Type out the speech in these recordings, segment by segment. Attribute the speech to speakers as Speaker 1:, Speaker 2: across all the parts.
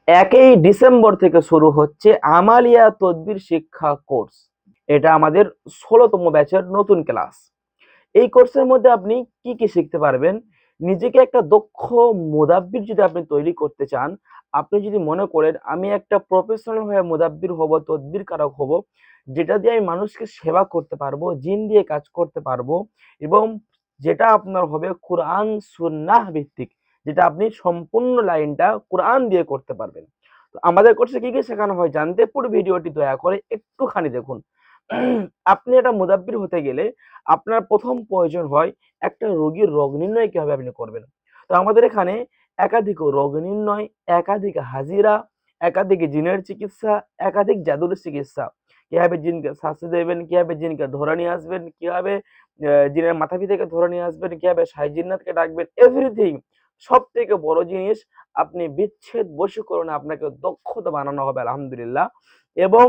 Speaker 1: 1 December থেকে শুরু হচ্ছে আমালিয়া তদবির শিক্ষা কোর্স। এটা আমাদের 16তম ব্যাচের নতুন ক্লাস। এই কোর্সের মধ্যে আপনি কি কি শিখতে পারবেন? নিজেকে একটা দক্ষ মুদাব্বির যদি আপনি তৈরি করতে চান, আপনি যদি মনে করেন আমি একটা প্রফেশনাল হয়ে মুদাব্বির হব, তদবির কারক হব, যেটা দিয়ে আমি মানুষকে সেবা করতে পারবো, জিন দিয়ে কাজ করতে পারবো, এবং যেটা আপনার হবে কোরআন সুন্নাহ ভিত্তিক, যেটা আপনি সম্পূর্ণ লাইনটা কোরআন দিয়ে করতে পারবেন। তো আমাদের কোর্সে কি কি শেখানো হয় জানতে পুরো ভিডিওটি দয়া করে একটুখানি দেখুন। আপনি একটা মুদাব্বির হতে গেলে আপনার প্রথম প্রয়োজন হয় একটা রোগীর রোগ নির্ণয় কিভাবে আপনি করবেন। তো আমাদের এখানে একাধিক রোগ নির্ণয়, একাধিক হাজিরা, একাধিক জিনের চিকিৎসা, একাধিক জাদুর চিকিৎসা, কিভাবে জিনকে শাস্তি দেবেন, কিভাবে জিনকে ধরে নিয়ে আসবেন, কিভাবে জিনের মাথা থেকে ধরে নিয়ে আসবেন, কিভাবে শাহী জিন্নাতকে ডাকবেন, এভরিথিং। সব থেকে বড় জিনিস, আপনি বিচ্ছেদ বশীকরণে আপনাকে দক্ষতা বানানো হবে আলহামদুলিল্লাহ। এবং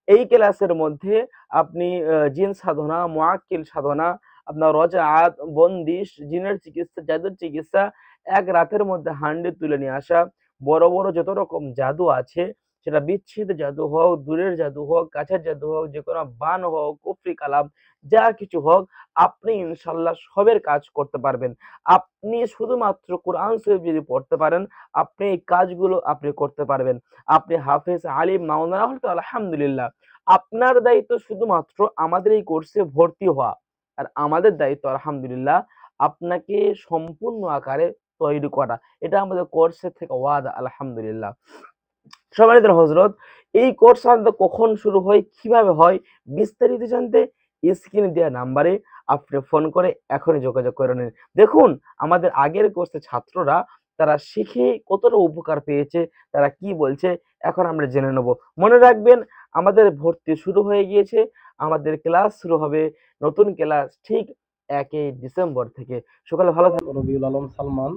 Speaker 1: এই ক্লাসের মধ্যে আপনি জিন সাধনা, মুআক্কিল সাধনা, আপনার রজআত, বন্দিশ, জিনের চিকিৎসা, জাদুর চিকিৎসা, এক রাতের মধ্যে হান্ডি তুলে নিয়ে আসা, বড় বড় যত রকম জাদু আছে, সেটা বিচ্ছেদ জাদু হোক, দূরের জাদু হোক, কাছের জাদু হোক, যে কোনো বান হোক, কুফরি কালাম, যা কিছু হোক, আপনি ইনশাল্লাহ সবের কাজ করতে পারবেন। আপনি শুধুমাত্র কোরআন শরীফ যদি পড়তে পারেন, আপনি এই কাজগুলো আপনি করতে পারবেন। আপনি হাফেজ, আলিম, মাওলানা হলে তো আলহামদুলিল্লাহ। আপনার দায়িত্ব শুধুমাত্র আমাদের এই কোর্সে ভর্তি হওয়া, আর আমাদের দায়িত্ব আলহামদুলিল্লাহ আপনাকে সম্পূর্ণ আকারে তৈরি করা। এটা আমাদের কোর্সের থেকে ওয়াদা আলহামদুলিল্লাহ। সম্মানিত হযরত, এই কোর্স সাধারণত কখন শুরু হয়, কিভাবে হয়, বিস্তারিত জানতে স্ক্রিনে দেওয়া নাম্বারে আপনি ফোন করে এখনই যোগাযোগ করে নিন। দেখুন, আমাদের আগের কোর্সের ছাত্ররা তারা শিখে কতটা উপকার পেয়েছে, তারা কি বলছে, এখন আমরা জেনে নেব। মনে রাখবেন, আমাদের ভর্তি শুরু হয়ে গিয়েছে। আমাদের ক্লাস শুরু হবে, নতুন ক্লাস ঠিক 1 ডিসেম্বর থেকে। সকালে ভালো থাকবেন।
Speaker 2: রবিউল আলম সালমান,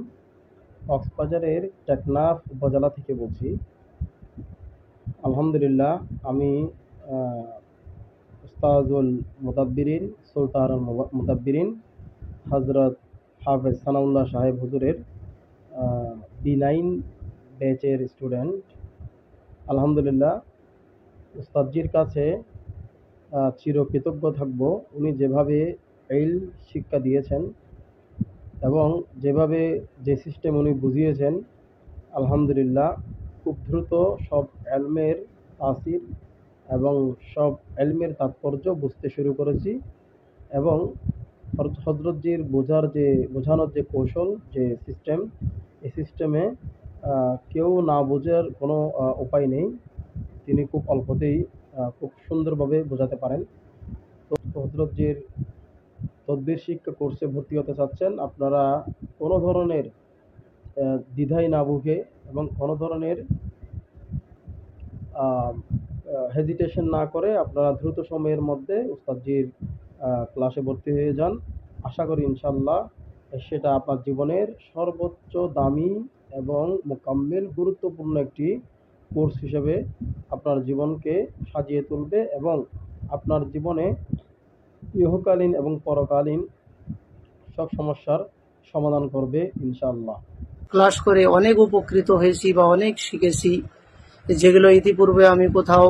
Speaker 2: কক্সবাজারের টেকনাফ উপজেলা থেকে বলছি। আলহামদুলিল্লাহ, আমি উস্তাজুল মুদাব্বিরিন, সুলতানুল মুদাব্বিরিন হজরত হাফেজ সানাউল্লাহ সাহেব হুজুরের B9 ব্যাচের স্টুডেন্ট। আলহামদুলিল্লাহ, উস্তাদজির কাছে চিরকৃতজ্ঞ থাকব। উনি যেভাবে ইলম শিক্ষা দিয়েছেন এবং যেভাবে যে সিস্টেম উনি বুঝিয়েছেন, আলহামদুলিল্লাহ খুব দ্রুত সব এলমের তাসির এবং সব এলমের তাৎপর্য বুঝতে শুরু করেছি। এবং হজরতজির বোঝানোর যে কৌশল, যে সিস্টেম, এই সিস্টেমে কেউ না বোঝার কোনো উপায় নেই। তিনি খুব অল্পতেই খুব সুন্দরভাবে বোঝাতে পারেন। তো হজরতজির তদবির শিক্ষা কোর্সে ভর্তি হতে চাচ্ছেন, আপনারা কোনো ধরনের দ্বিধায় না ভুগে এবং কোনো ধরনের হেজিটেশন না করে আপনারা দ্রুত সময়ের মধ্যে উস্তাদজির ক্লাসে ভর্তি হয়ে যান। আশা করি ইনশাল্লাহ সেটা আপনার জীবনের সর্বোচ্চ দামি এবং মোকাম্মেল গুরুত্বপূর্ণ একটি কোর্স হিসেবে আপনার জীবনকে সাজিয়ে তুলবে এবং আপনার জীবনে ইহকালীন এবং পরকালীন সব সমস্যার সমাধান করবে ইনশাআল্লাহ।
Speaker 3: ক্লাস করে অনেক উপকৃত হয়েছি বা অনেক শিখেছি, যেগুলো ইতিপূর্বে আমি কোথাও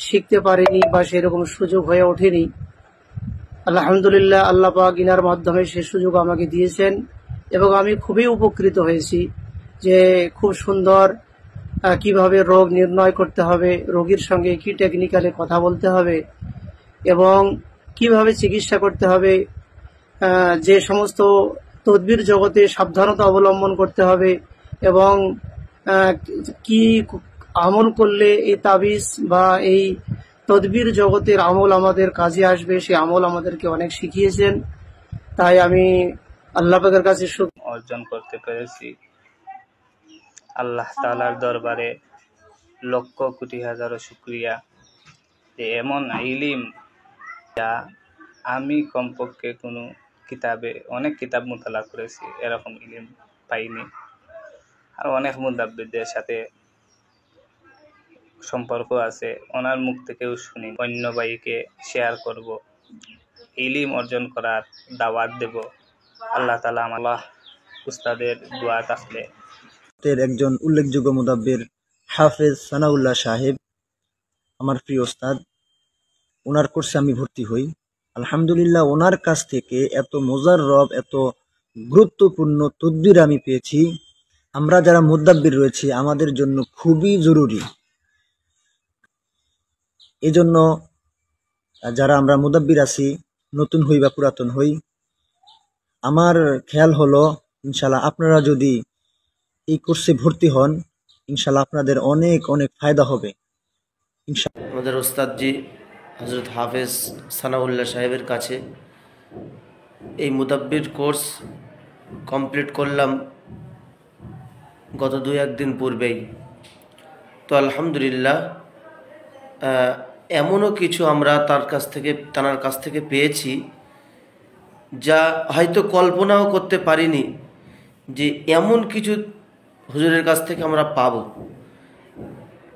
Speaker 3: শিখতে পারিনি বা সেরকম সুযোগ হয়ে ওঠেনি। আলহামদুলিল্লাহ, আল্লাহ পাক ইনার মাধ্যমে সে সুযোগ আমাকে দিয়েছেন এবং আমি খুবই উপকৃত হয়েছি যে খুব সুন্দর কিভাবে রোগ নির্ণয় করতে হবে, রোগীর সঙ্গে কি টেকনিক্যালে কথা বলতে হবে এবং কিভাবে চিকিৎসা করতে হবে, যে সমস্ত তদবির জগতে সাবধানতা অবলম্বন করতে হবে এবং কি আমল করলে এই তাবিজ বা এই তদবির জগতের আমল আমাদের কাজে আসবে, সেই আমল আমাদেরকে অনেক শিখিয়েছেন। তাই আমি আল্লাহ পাকের কাছে
Speaker 4: অর্জন করতে পেরেছি। আল্লাহ তাআলার দরবারে লক্ষ কোটি হাজারো শুকরিয়া যে এমন ইলম যা আমি কমপক্ষে কোনো কিতাবে, অনেক কিতাব মুতালা করেছি, এরকম ইলম পাইনি। আর অনেক মুদাব্বিরদের সাথে সম্পর্ক আছে, ওনার মুখ থেকেও শুনি, অন্য ভাইকে শেয়ার করব, ইলম অর্জন করার দাওয়াত দেব। আল্লাহ তাআলা আমার উস্তাদের দোয়া থাকলে
Speaker 5: একজন উল্লেখযোগ্য মুদাব্বির হাফেজ সানাউল্লাহ সাহেব আমার প্রিয় ওস্তাদ, ওনার কোর্সে আমি ভর্তি হই। আলহামদুলিল্লাহ, ওনার কাছ থেকে এত মোজাররব, এত গুরুত্বপূর্ণ তদবির আমি পেয়েছি, আমরা যারা মুদাব্বির রয়েছি আমাদের জন্য খুবই জরুরি। এজন্য যারা আমরা মুদাব্বির আছি, নতুন হই বা পুরাতন হই, আমার খেয়াল হলো ইনশাল্লাহ আপনারা যদি এই কোর্সে ভর্তি হন, ইনশাল্লাহ আপনাদের অনেক অনেক ফায়দা হবে।
Speaker 6: আমাদের ওস্তাদজি হজরত হাফেজ সানাউল্লাহ সাহেবের কাছে এই মুদাব্বির কোর্স কমপ্লিট করলাম গত 2-1 দিন পূর্বেই। তো আলহামদুলিল্লাহ, এমনও কিছু আমরা তার কাছ থেকে পেয়েছি যা হয়তো কল্পনাও করতে পারিনি যে এমন কিছু হুজুরের কাছ থেকে আমরা পাবো।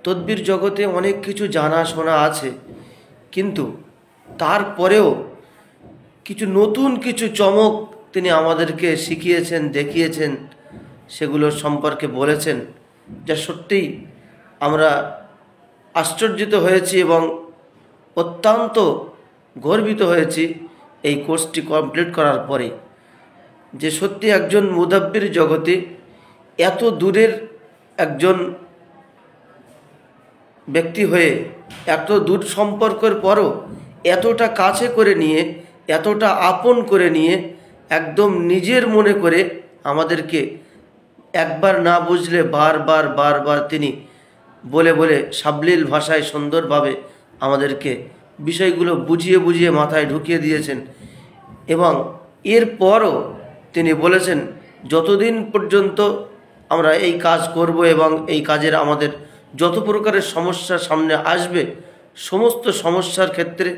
Speaker 6: তদবির জগতে অনেক কিছু জানা শোনা আছে, কিন্তু তারপরেও কিছু নতুন কিছু চমক তিনি আমাদেরকে শিখিয়েছেন, দেখিয়েছেন, সেগুলোর সম্পর্কে বলেছেন, যা সত্যিই আমরা আশ্চর্যিত হয়েছি এবং অত্যন্ত গর্বিত হয়েছি এই কোর্সটি কমপ্লিট করার পরে, যে সত্যি একজন মুদাব্বির জগতে এত দূরের একজন ব্যক্তি হয়ে এত দূর সম্পর্কের পরও এতটা কাছে করে নিয়ে, এতটা আপন করে নিয়ে, একদম নিজের মনে করে আমাদেরকে একবার না বুঝলে বারবার বারবার তিনি বলে বলে সাবলীল ভাষায় সুন্দরভাবে আমাদেরকে বিষয়গুলো বুঝিয়ে বুঝিয়ে মাথায় ঢুকিয়ে দিয়েছেন। এবং এরপরও তিনি বলেছেন যতদিন পর্যন্ত আমরা এই কাজ করব এবং এই কাজের আমাদের যত প্রকারের সমস্যা সামনে আসবে, সমস্ত সমস্যার ক্ষেত্রে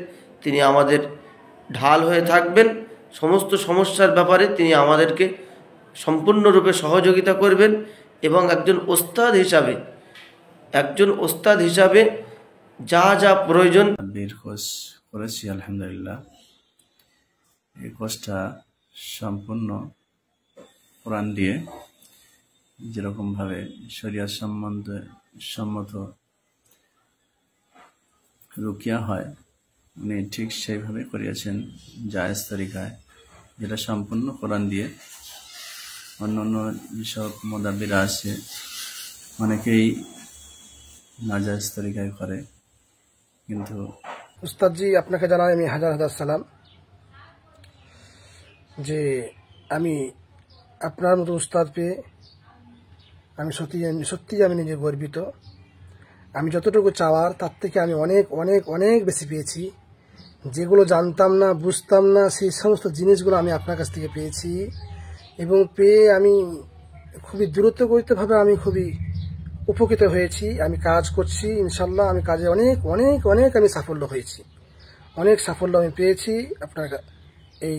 Speaker 6: তিনি আমাদের ঢাল হয়ে থাকবেন। সমস্ত সমস্যার ব্যাপারে তিনি আমাদেরকে সম্পূর্ণরূপে সহযোগিতা করবেন এবং একজন ওস্তাদ হিসাবে যা যা প্রয়োজন।
Speaker 7: কোর্স করেছি আলহামদুলিল্লাহ। এই কোর্সটা সম্পূর্ণ কোরআন দিয়ে যেরকমভাবে শরিয়ত সম্মত রুকিয়া হয়, উনি ঠিক সেইভাবে করিয়েছেন জায়েজ তরিকায়, যেটা সম্পূর্ণ কোরআন দিয়ে। অন্য অন্য যেসব মুদাব্বিরা আছে অনেকেই নাজায়েজ তরিকায় করে, কিন্তু
Speaker 8: উস্তাদজি আপনাকে জানাই আমি হাজার হাজার সালাম, যে আমি আপনার মতো উস্তাদ পেয়ে আমি সত্যি আমি নিজে গর্বিত। আমি যতটুকু চাওয়ার তার থেকে আমি অনেক অনেক অনেক বেশি পেয়েছি। যেগুলো জানতাম না, বুঝতাম না, সেই সমস্ত জিনিসগুলো আমি আপনার কাছ থেকে পেয়েছি এবং পেয়ে আমি খুবই দ্রুতগতিভাবে আমি খুবই উপকৃত হয়েছি। আমি কাজ করছি ইনশাল্লাহ, আমি কাজে অনেক অনেক অনেক আমি সাফল্য হয়েছি, অনেক সাফল্য আমি পেয়েছি আপনার এই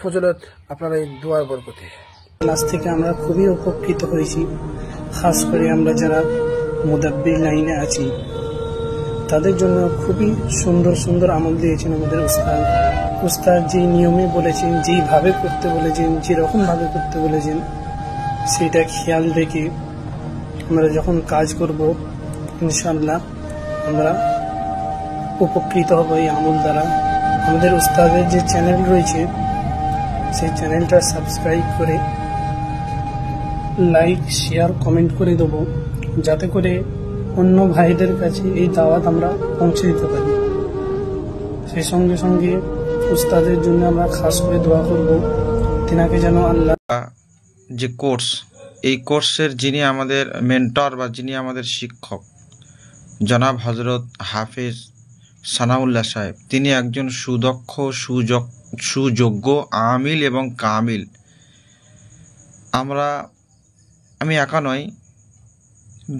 Speaker 8: ফজলত, আপনার এই দোয়ার বরকতে।
Speaker 3: ক্লাস থেকে আমরা খুবই উপকৃত হয়েছি। খাস করে আমরা যারা মুদাব্বির লাইনে আছি তাদের জন্য খুবই সুন্দর সুন্দর আমল দিয়েছেন আমাদের উস্তাদ। যেই নিয়মে বলেছেন, যেইভাবে করতে বলেছেন, যেরকমভাবে করতে বলেছেন, সেটা খেয়াল রেখে আমরা যখন কাজ করব ইনশাআল্লাহ আমরা উপকৃত হব এই আমল দ্বারা। আমাদের উস্তাদের যে চ্যানেল রয়েছে সেই চ্যানেলটা সাবস্ক্রাইব করে লাইক, শেয়ার, কমেন্ট করে দেবো, যাতে করে অন্য ভাইদের কাছে এই দাওয়াত আমরা পৌঁছে দিতে পারি। সেই সঙ্গে সঙ্গে উস্তাদের জন্য আমরা খাস করে দোয়া করব, তিনাকে যেন আল্লাহ
Speaker 9: যে কোর্স, এই কোর্সের যিনি আমাদের মেন্টর বা যিনি আমাদের শিক্ষক জনাব হজরত হাফেজ সানাউল্লাহ সাহেব, তিনি একজন সুদক্ষ, সুযোগ্য আমিল এবং কামিল। আমি একা নই,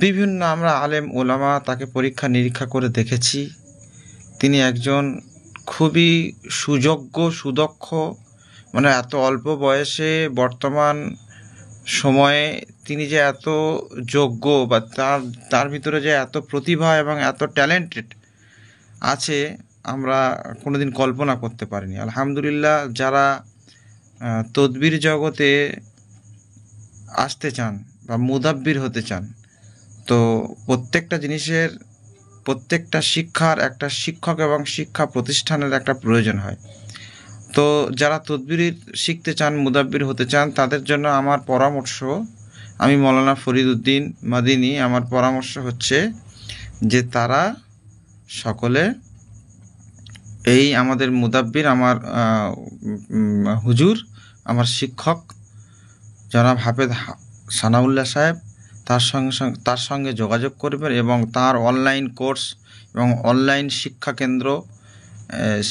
Speaker 9: বিভিন্ন আমরা আলেম ওলামা তাকে পরীক্ষা নিরীক্ষা করে দেখেছি। তিনি একজন খুবই সুযোগ্য, সুদক্ষ, মানে এত অল্প বয়সে বর্তমান সময়ে তিনি যে এত যোগ্য বা তার ভিতরে যে এত প্রতিভা এবং এত ট্যালেন্টেড আছে আমরা কোনোদিন কল্পনা করতে পারিনি। আলহামদুলিল্লাহ, যারা তদবির জগতে আসতে চান বা মুদাব্বির হতে চান তো প্রত্যেকটা জিনিসের, প্রত্যেকটা শিক্ষার একটা শিক্ষক এবং শিক্ষা প্রতিষ্ঠানের একটা প্রয়োজন হয়। তো যারা তদবির শিখতে চান, মুদাব্বির হতে চান, তাদের জন্য আমার পরামর্শ, আমি মৌলানা ফরিদ উদ্দিন মাদিনী, আমার পরামর্শ হচ্ছে যে তারা সকলে এই আমাদের মুদাব্বির, আমার হুজুর, আমার শিক্ষক জনাব হাফেজ সানাউল্লাহ সাহেব, তার সঙ্গে যোগাযোগ করবেন এবং তার অনলাইন কোর্স এবং অনলাইন শিক্ষা কেন্দ্র,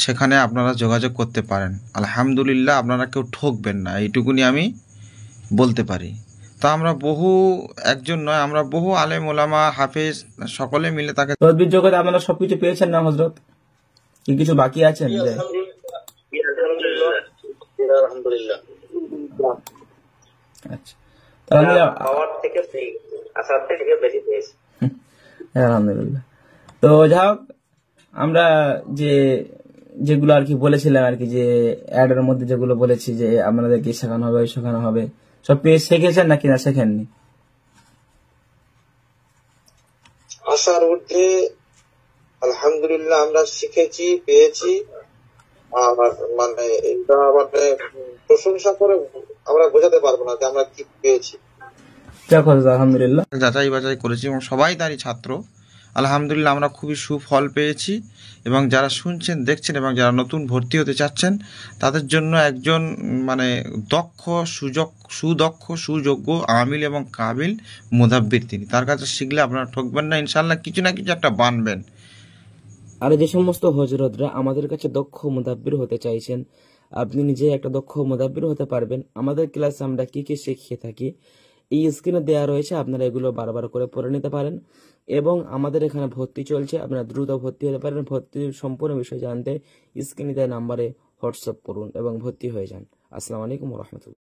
Speaker 9: সেখানে আপনারা যোগাযোগ করতে পারেন। আলহামদুলিল্লাহ, আপনারা কেউ ঠকবেন না, এইটুকুনি আমি বলতে পারি। তো আমরা একজন নয়, আমরা বহু আলেম ওলামা হাফেজ সকলে মিলে তাকে
Speaker 1: তদবির জগতে আপনারা সবকিছু পেয়েছেন না হযরত? কি কিছু বাকি আছেন? আচ্ছা, তাহলে আলহামদুলিল্লাহ। তো যাই হোক, আমরা যেগুলো আর কি বলেছিলাম আর কি, যে অ্যাডের মধ্যে যেগুলো বলেছি যে আপনাদেরকে শেখানো হবে, সব শিখেছেন নাকি না শেখেননি?
Speaker 10: আশার ঊর্ধ্বে আলহামদুলিল্লাহ আমরা শিখেছি, পেয়েছি। মানে এটা মানে প্রশংসা করে আমরা বোঝাতে পারবো না যে আমরা কি পেয়েছি।
Speaker 1: আলহামদুলিল্লাহ,
Speaker 9: যাচাই বাছাই করেছি এবং সবাই তারই ছাত্র। আলহামদুলিল্লাহ, আমরা খুবই সুফল পেয়েছি। এবং যারা শুনছেন, দেখছেন এবং যারা নতুন ভর্তি হতে চাচ্ছেন, তাদের জন্য একজন মানে সুদক্ষ সুযোগ্য আমিল এবং কাবিল মুদাব্বির তিনি। তার কাছে শিখলে আপনারা ঠকবেন না, ইনশাল্লাহ কিছু না কিছু একটা বানবেন।
Speaker 1: আর যে সমস্ত হযরতরা আমাদের কাছে দক্ষ মুদাব্বির হতে চাইছেন, আপনি নিজে একটা দক্ষ মুদাব্বির হতে পারবেন। আমাদের ক্লাসে আমরা কি কি শিখিয়ে থাকি এই স্ক্রিনে দেওয়া রয়েছে, আপনারা এগুলো বারবার করে পড়ে নিতে পারেন। এবং আমাদের এখানে ভর্তি চলছে, আপনারা দ্রুত ভর্তি হতে পারেন। ভর্তির সম্পূর্ণ বিষয় জানতে স্ক্রিনে দেওয়া নাম্বারে হোয়াটসঅ্যাপ করুন এবং ভর্তি হয়ে যান। আসসালামু আলাইকুম ওয়া রাহমাতুল্লাহ।